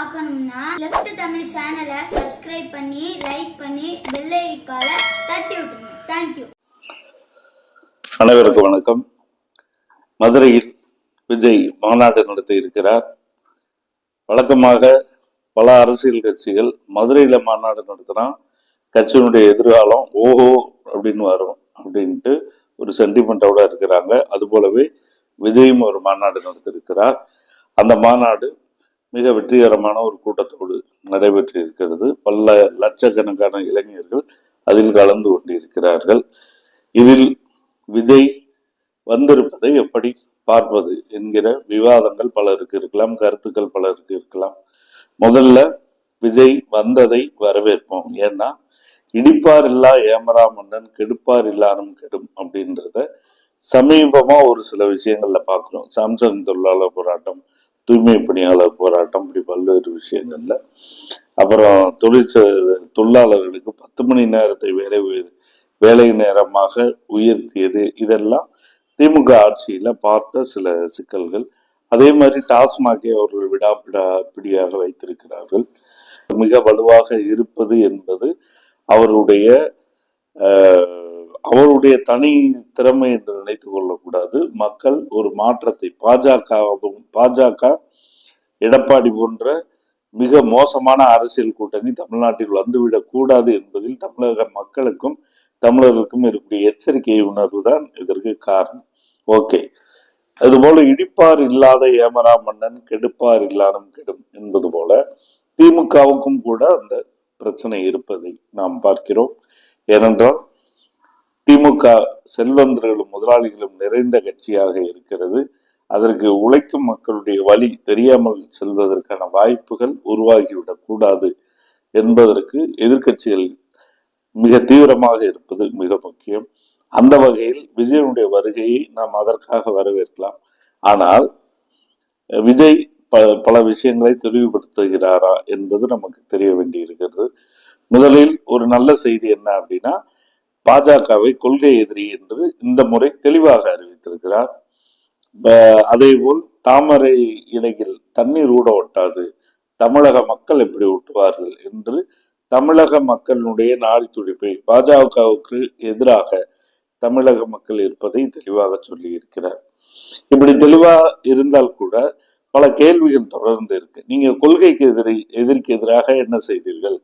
பார்க்கணும்னா லெஃப்ட் தமிழ் சேனலை சப்ஸ்கிரைப் பண்ணி லைக் பண்ணி பெல் ஐகானை தட்டி விட்டுருங்க. தேங்க்யூ. அனைவருக்கும் வணக்கம். மதுரையில் விஜய் மாநாடு நடத்தி இருக்கிறார். வழக்கமாக பல அரசியல் கட்சிகள் மதுரையில மாநாடு நடத்தினா கட்சியினுடைய எதிர்காலம் ஓஹோ அப்படின்னு வரும் அப்படின்ட்டு ஒரு சென்டிமெண்டோட இருக்கிறாங்க. அது போலவே விஜயும் ஒரு மாநாடு நடத்திருக்கிறார். அந்த மாநாடு மிக வெற்றிகரமான ஒரு கூட்டத்தோடு நடைபெற்று இருக்கிறது. பல லட்சக்கணக்கான இளைஞர்கள் அதில் கலந்து கொண்டிருக்கிறார்கள். இதில் விஜய் வந்திருப்பதை எப்படி பார்ப்பது என்கிற விவாதங்கள் பலருக்கு இருக்கலாம், கருத்துக்கள் பலருக்கு இருக்கலாம். முதல்ல விஜய் வந்ததை வரவேற்போம். ஏன்னா இடிப்பார் இல்லா ஏமரா மன்னன் கெடுப்பார் இல்லாரும் கெடும் அப்படின்றத சமீபமா ஒரு சில விஷயங்கள்ல பார்க்கிறோம். சாம்சங் தொழிலாளர் போராட்டம், தூய்மை பணியாளர் போராட்டம், இப்படி பல்வேறு விஷயங்கள்ல. அப்புறம் தொழிலாளர்களுக்கு 10 மணி நேரத்தை வேலை நேரமாக உயர்த்தியது, இதெல்லாம் திமுக ஆட்சியில பார்த்த சில சிக்கல்கள். அதே மாதிரி டாஸ்மாகை அவர்கள் பிடியாக வைத்திருக்கிறார்கள். மிக வலுவாக இருப்பது என்பது அவருடைய தனி திறமை என்று நினைத்துக் கொள்ளக்கூடாது. மக்கள் ஒரு மாற்றத்தை பாஜக எடப்பாடி போன்ற மிக மோசமான அரசியல் கூட்டணி தமிழ்நாட்டில் வந்துவிடக் கூடாது என்பதில் தமிழக மக்களுக்கும் தமிழர்களுக்கும் இருக்கக்கூடிய எச்சரிக்கை உணர்வு தான் இதற்கு காரணம். ஓகே, அதுபோல இடிப்பார் இல்லாத ஏமரா மன்னன் கெடுப்பார் இல்லாரும் கெடும் என்பது போல திமுகவுக்கும் கூட அந்த பிரச்சனை இருப்பதை நாம் பார்க்கிறோம். ஏனென்றால் திமுக செல்வந்தர்களும் முதலாளிகளும் நிறைந்த கட்சியாக இருக்கிறது. அதற்கு உழைக்கும் மக்களுடைய வழி தெரியாமல் செல்வதற்கான வாய்ப்புகள் உருவாகிவிடக் கூடாது என்பதற்கு எதிர்கட்சிகள் மிக தீவிரமாக இருப்பது மிக முக்கியம். அந்த வகையில் விஜயனுடைய வருகையை நாம் அதற்காக வரவேற்கலாம். ஆனால் விஜய் பல விஷயங்களை தெளிவுபடுத்துகிறாரா என்பது நமக்கு தெரிய வேண்டி இருக்கிறது. முதலில் ஒரு நல்ல செய்தி என்ன அப்படின்னா, பாஜகவை கொள்கை எதிரி என்று இந்த முறை தெளிவாக அறிவித்திருக்கிறார். அதே போல் தாமரை இடையில் தண்ணீர் ஊட ஒட்டாது, தமிழக மக்கள் எப்படி ஒட்டுவார்கள் என்று தமிழக மக்களுடைய நாடி துடிப்பை பாஜகவுக்கு எதிராக தமிழக மக்கள் இருப்பதை தெளிவாக சொல்லி இருக்கிறார். இப்படி தெளிவா இருந்தால் கூட பல கேள்விகள் தொடர்ந்து இருக்கு. நீங்க கொள்கைக்கு எதிர்க்கு எதிராக என்ன செய்தீர்கள்?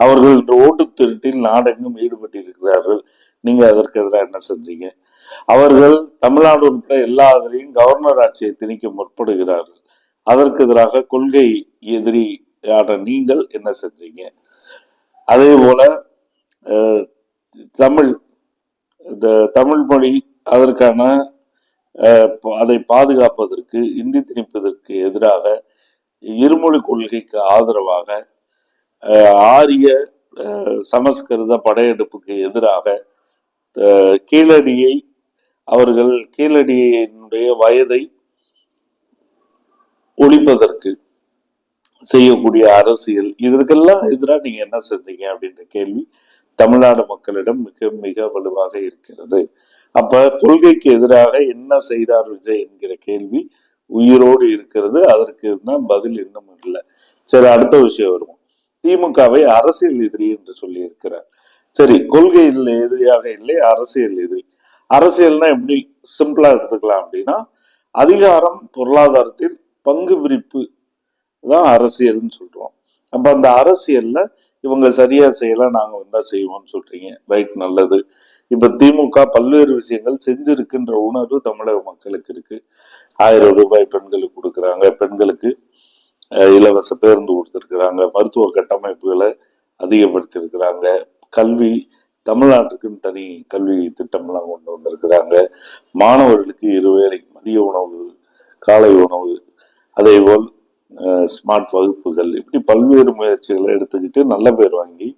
அவர்கள் ஓட்டு திருட்டில் நாடெங்கும் ஈடுபட்டிருக்கிறார்கள். நீங்க அதற்கு எதிராக என்ன செஞ்சீங்க? அவர்கள் தமிழ்நாடு உட்பட எல்லா அதிலையும் கவர்னர் ஆட்சியை திணிக்க முற்படுகிறார்கள். அதற்கு எதிராக கொள்கை எதிரியான நீங்கள் என்ன செஞ்சீங்க? அதே போல தமிழ் மொழி அதற்கான அதை பாதுகாப்பதற்கு, இந்தி திணிப்பதற்கு எதிராக, இருமொழி கொள்கைக்கு ஆதரவாக, ஆரிய சமஸ்கிருத படையெடுப்புக்கு எதிராக, கீழடியினுடைய வயதை ஒழிப்பதற்கு செய்யக்கூடிய அரசியல், இதற்கெல்லாம் எதிராக நீங்க என்ன செஞ்சீங்க அப்படின்ற கேள்வி தமிழ்நாடு மக்களிடம் மிக மிக வலுவாக இருக்கிறது. அப்ப கொள்கைக்கு எதிராக என்ன செய்தார் விஜய் என்கிற கேள்வி உயிரோடு இருக்கிறது. அதற்கு தான் பதில் இன்னும் இல்லை. சரி, அடுத்த விஷயம் வருவோம். திமுகவை அரசியல் எதிரி என்று சொல்லி இருக்கிறார். சரி, கொள்கையில் எதிரியாக இல்லை, அரசியல் எதிரி. அரசியல்னா எப்படி சிம்பிளா எடுத்துக்கலாம் அப்படின்னா, அதிகாரம் பொருளாதாரத்தில் பங்கு பிரிப்பு தான் அரசியல்னு சொல்றோம். அப்ப அந்த அரசியல்ல இவங்க சரியா செய்யலாம், நாங்க வந்தா செய்வோம்னு சொல்றீங்க. ரைட், நல்லது. இப்ப திமுக பல்வேறு விஷயங்கள் செஞ்சிருக்குன்ற உணர்வு தமிழக மக்களுக்கு இருக்கு. 1000 ரூபாய் பெண்களுக்கு கொடுக்குறாங்க, பெண்களுக்கு இலவச பேருந்து கொடுத்திருக்கிறாங்க, மருத்துவ கட்டமைப்புகளை அதிகப்படுத்தியிருக்கிறாங்க, கல்வி தமிழ்நாட்டுக்குன்னு தனி கல்வி திட்டம்லாம் கொண்டு வந்திருக்கிறாங்க, மாணவர்களுக்கு 2 வேளை மதிய உணவு, காலை உணவு, அதே போல் ஸ்மார்ட் வகுப்புகள், இப்படி பல்வேறு முயற்சிகளை எடுத்துக்கிட்டு நல்ல பேர் வாங்கி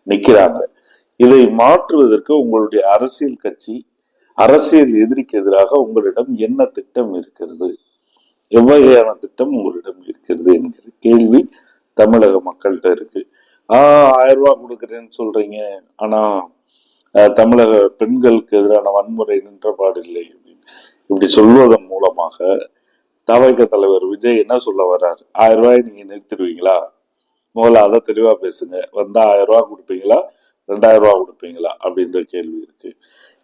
நிக்கிறாங்க. இதை மாற்றுவதற்கு உங்களுடைய அரசியல் கட்சி, அரசியல் எதிரிக்கு எதிராக உங்களிடம் என்ன திட்டம் இருக்கிறது, எவ்வகையான திட்டம் உங்களிடம் இருக்கிறது என்கிற கேள்வி தமிழக மக்கள்கிட்ட இருக்கு. 1000 ரூபாய் கொடுக்குறேன்னு சொல்றீங்க, ஆனா தமிழக பெண்களுக்கு எதிரான வன்முறை நின்றபாடு இல்லை இப்படி சொல்வதன் மூலமாக தவைக்க தலைவர் விஜய் என்ன சொல்ல வர்றாரு? 1000 ரூபாய் நீங்க நிறுத்திடுவீங்களா? முதல்ல அதை தெளிவா பேசுங்க. வந்தா 1000 ரூபாய் கொடுப்பீங்களா, 2000 ரூபாய் கொடுப்பீங்களா அப்படின்ற கேள்வி இருக்கு.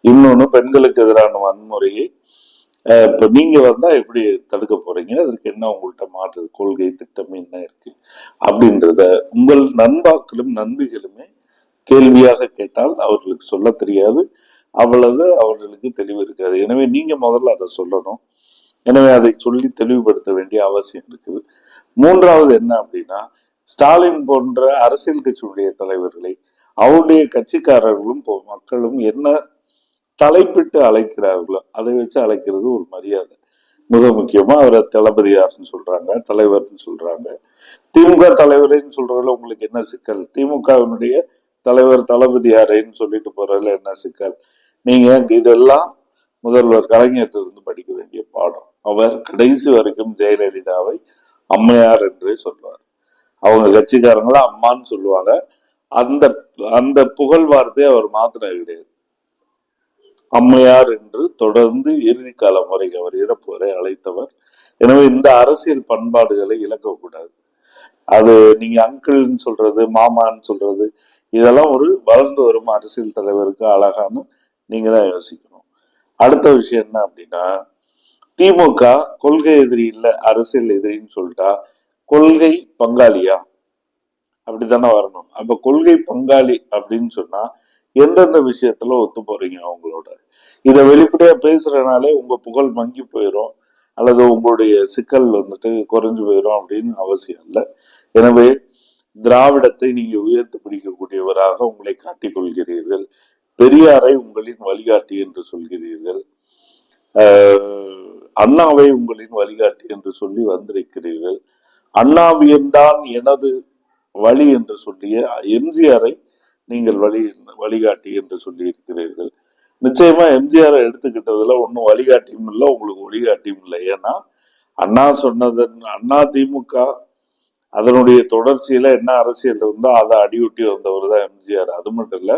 இன்னொன்னு, பெண்களுக்கு எதிரான வன்முறையை இப்ப நீங்க வந்தா எப்படி தடுக்க போறீங்க? அதற்கு என்ன உங்கள்கிட்ட மாற்று கொள்கை திட்டம் என்ன இருக்கு அப்படின்றத உங்கள் நண்பாக்களும் நண்பிகளுமே கேள்வியாக கேட்டால் அவர்களுக்கு சொல்ல தெரியாது, அவ்வளவு அவர்களுக்கு தெளிவு இருக்காது. எனவே நீங்க முதல்ல அதை சொல்லணும். எனவே அதை சொல்லி தெளிவுபடுத்த வேண்டிய அவசியம் இருக்குது. மூன்றாவது என்ன அப்படின்னா, ஸ்டாலின் போன்ற அரசியல் கட்சியுடைய தலைவர்களை அவருடைய கட்சிக்காரர்களும் மக்களும் என்ன தலைப்பிட்டு அழைக்கிறார்களோ அதை வச்சு அழைக்கிறது ஒரு மரியாதை. மிக முக்கியமா அவரை தளபதியார்னு சொல்றாங்க, தலைவர்னு சொல்றாங்க. திமுக தலைவரேன்னு சொல்றதுல உங்களுக்கு என்ன சிக்கல்? திமுகவினுடைய தலைவர் தளபதியாரேன்னு சொல்லிட்டு போறதுல என்ன சிக்கல்? நீங்க இதெல்லாம் முதல்வர் கலைஞர் இருந்து படிக்க வேண்டிய பாடம். அவர் கடைசி வரைக்கும் ஜெயலலிதாவை அம்மையார் என்றே சொல்வார். அவங்க கட்சிக்காரங்கள அம்மான்னு சொல்லுவாங்க. அந்த அந்த புகழ் வார்த்தையை அவர் மாத்திர கிடையாது. அம்மையார் என்று தொடர்ந்து இறுதி கால முறை அவர் இறப்பு வரை அழைத்தவர். எனவே இந்த அரசியல் பண்பாடுகளை இழக்கக்கூடாது. அது நீங்க அங்கிள்னு சொல்றது, மாமான்னு சொல்றது, இதெல்லாம் ஒரு வளர்ந்து வரும் அரசியல் தலைவருக்கு அழகான நீங்க தான் யோசிக்கணும். அடுத்த விஷயம் என்ன அப்படின்னா, திமுக கொள்கை எதிரி இல்ல அரசியல் எதிரின்னு சொல்லிட்டா கொள்கை பங்காளியா? அப்படித்தானே வரணும். அப்ப கொள்கை பங்காளி அப்படின்னு சொன்னா எந்தெந்த விஷயத்துல ஒத்து போறீங்க அவங்களோட? இதை வெளிப்படையா பேசுறதுனாலே உங்க புகழ் மங்கி போயிடும் அல்லது உங்களுடைய சிக்கல் குறைஞ்சு போயிடும் அப்படின்னு அவசியம் இல்லை. எனவே திராவிடத்தை நீங்க உயர்த்து பிடிக்கக்கூடியவராக உங்களை காட்டிக் கொள்கிறீர்கள். பெரியாரை உங்களின் வழிகாட்டி என்று சொல்கிறீர்கள். அண்ணாவை உங்களின் வழிகாட்டி என்று சொல்லி வந்திருக்கிறீர்கள். அண்ணாவியம்தான் எனது வழி என்று சொல்லிய எம்ஜிஆரை நீங்கள் வழிகாட்டி என்று சொல்லி இருக்கிறீர்கள். நிச்சயமா எம்ஜிஆரை எடுத்துக்கிட்டதுல ஒன்னும் வழிகாட்டியும் இல்லை, உங்களுக்கு வழிகாட்டியும் இல்லை. ஏன்னா அண்ணா சொன்னது, அண்ணா திமுக அதனுடைய தொடர்ச்சியில என்ன அரசியல் இருந்தோ அதை அடியொட்டி வந்தவர் தான் எம்ஜிஆர். அது மட்டும் இல்ல,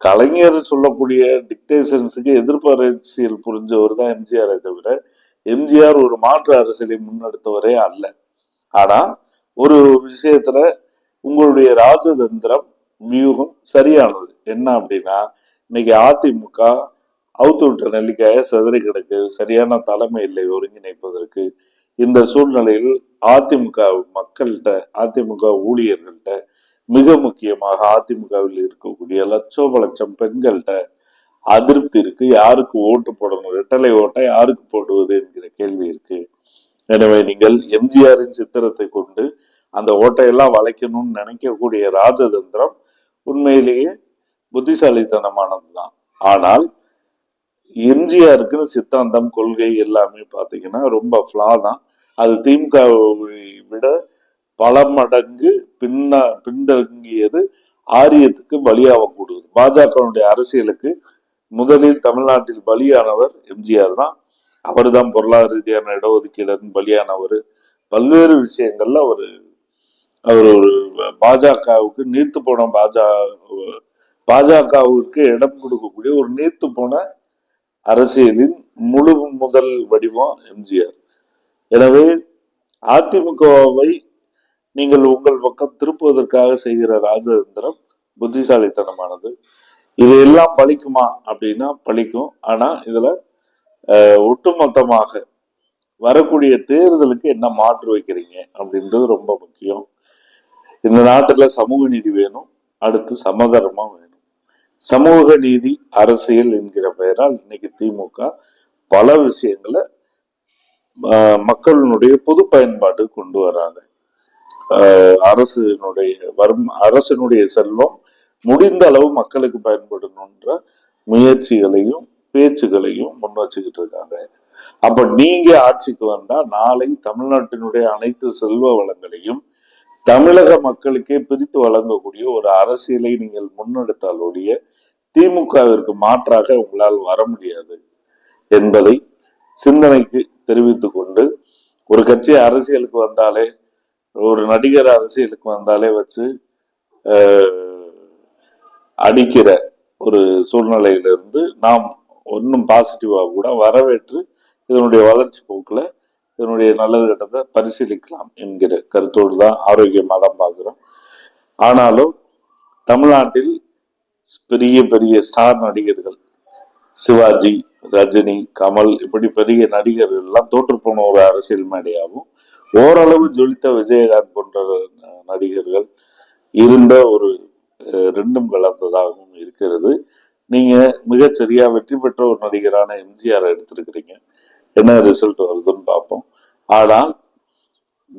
கலைஞர் சொல்லக்கூடிய டிக்டேஷன்ஸுக்கு எதிர்ப்பு அரசியல் புரிஞ்சவர் தான் எம்ஜிஆரை தவிர எம்ஜிஆர் ஒரு மாற்று அரசியலை முன்னெடுத்தவரே அல்ல. ஆனா ஒரு விஷயத்துல உங்களுடைய ராஜதந்திரம் வியூகம் சரியானது. என்ன அப்படின்னா, இன்னைக்கு அதிமுக அவுத்து விட்ட நெல்லிக்காய சிதறி கிடக்கு, சரியான தலைமை இல்லை ஒருங்கிணைப்பதற்கு. இந்த சூழ்நிலையில் அதிமுக மக்கள்கிட்ட, அதிமுக ஊழியர்கள்ட்ட, மிக முக்கியமாக அதிமுகவில் இருக்கக்கூடிய லட்சம் பெண்கள்கிட்ட அதிருப்தி இருக்கு. யாருக்கு ஓட்டு போடணும், இரட்டலை ஓட்டை யாருக்கு போடுவது என்கிற கேள்வி இருக்கு. எனவே நீங்கள் எம்ஜிஆரின் சித்திரத்தை கொண்டு அந்த ஓட்டையெல்லாம் வளைக்கணும்னு நினைக்கக்கூடிய ராஜதந்திரம் உண்மையிலேயே புத்திசாலித்தனமானதுதான். ஆனால் எம்ஜிஆருக்குன்னு சித்தாந்தம், கொள்கை எல்லாமே பாத்தீங்கன்னா ரொம்ப ஃபிளா தான். அது திமுகவை விட பல மடங்கு பின்தங்கியது, ஆரியத்துக்கு பலியாகக்கூடுது. பாஜகவுடைய அரசியலுக்கு முதலில் தமிழ்நாட்டில் பலியானவர் எம்ஜிஆர் தான். அவர் தான் பொருளாதார ரீதியான இடஒதுக்கீடு பலியானவர். பல்வேறு விஷயங்கள்ல அவர் ஒரு பாஜகவுக்கு நீர்த்து போன பாஜகவுக்கு இடம் கொடுக்கக்கூடிய ஒரு நீர்த்து போன அரசியலின் முழு முதல் வடிவம் எம்ஜிஆர். எனவே அதிமுகவை நீங்கள் உங்கள் பக்கம் திருப்புவதற்காக செய்கிற ராஜதந்திரம் புத்திசாலித்தனமானது. இது எல்லாம் பலிக்குமா அப்படின்னா பலிக்கும். ஆனா இதுல ஒட்டுமொத்தமாக வரக்கூடிய தேர்தலுக்கு என்ன மாற்று வைக்கிறீங்க அப்படின்றது ரொம்ப முக்கியம். இந்த நாட்டுல சமூக நீதி வேணும், அடுத்து சமதர்மம் வேணும். சமூக நீதி அரசியல் என்கிற பெயரால் இன்னைக்கு திமுக பல விஷயங்களை மக்களினுடைய பொது பயன்பாடு கொண்டு வராங்க. அரசினுடைய செல்வம் முடிந்த அளவு மக்களுக்கு பயன்படணுன்ற முயற்சிகளையும் பேச்சுகளையும் முன் வச்சுக்கிட்டு இருக்காங்க. அப்ப நீங்க ஆட்சிக்கு வந்தா நாளை தமிழ்நாட்டினுடைய அனைத்து செல்வ வளங்களையும் தமிழக மக்களுக்கே பிரித்து வழங்கக்கூடிய ஒரு அரசியலை நீங்கள் முன்னெடுத்தாலுடைய திமுகவிற்கு மாற்றாக உங்களால் வர முடியாது என்பதை சிந்தனைக்கு தெரிவித்துக் கொண்டு, ஒரு கட்சி அரசியலுக்கு வந்தாலே, ஒரு நடிகர் அரசியலுக்கு வந்தாலே வச்சு அடிக்கிற ஒரு சூழ்நிலையிலிருந்து நாம் ஒன்னும் பாசிட்டிவா கூட வரவேற்று இதனுடைய வளர்ச்சி போக்குல இதனுடைய நல்லது கெட்டதை பரிசீலிக்கலாம் என்கிற கருத்தோடு தான் ஆரோக்கியமாக தான் பார்க்குறோம். ஆனாலும் தமிழ்நாட்டில் பெரிய பெரிய ஸ்டார் நடிகர்கள் சிவாஜி, ரஜினி, கமல் இப்படி பெரிய நடிகர்கள் எல்லாம் தோற்று போன ஒரு அரசியல் மேடையாகவும், ஓரளவு ஜொலித்த விஜயகாந்த் போன்ற நடிகர்கள் இருந்த ஒரு ரெண்டும் கலந்ததாகவும் இருக்கிறது. நீங்க மிகச்சரியா வெற்றி பெற்ற ஒரு நடிகரான எம்ஜிஆர் எடுத்திருக்கிறீங்க. என்ன ரிசல்ட் வருதுன்னு பார்ப்போம். ஆனால்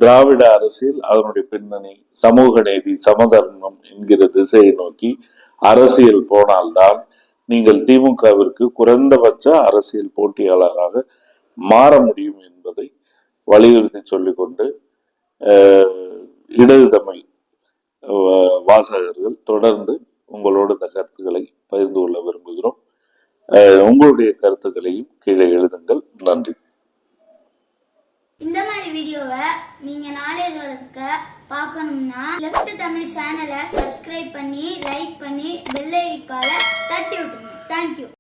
திராவிட அரசியல் அதனுடைய பின்னணி சமூக நீதி, சமதர்மம் என்கிற திசையை நோக்கி அரசியல் போனால்தான் நீங்கள் திமுகவிற்கு குறைந்தபட்ச அரசியல் போட்டியாளராக மாற முடியும் என்பதை வலியுறுத்தி சொல்லிக்கொண்டு இடது தமிழ் வாசகர்கள் தொடர்ந்து உங்களோட இந்த கருத்துக்களை பகிர்ந்து கொள்ள விரும்புகிறோம். உங்களுடைய கருத்துக்களையும் கீழே எழுதுங்கள். நன்றி. இந்த மாதிரி வீடியோவை நீங்க நாலேஜ் வளர்க்க பார்க்கணும்னா லெஃப்ட் தமிழ் சேனலை சப்ஸ்கிரைப் பண்ணி லைக் பண்ணி பெல் ஐகானை தட்டி விட்டுருங்க. தேங்க்யூ.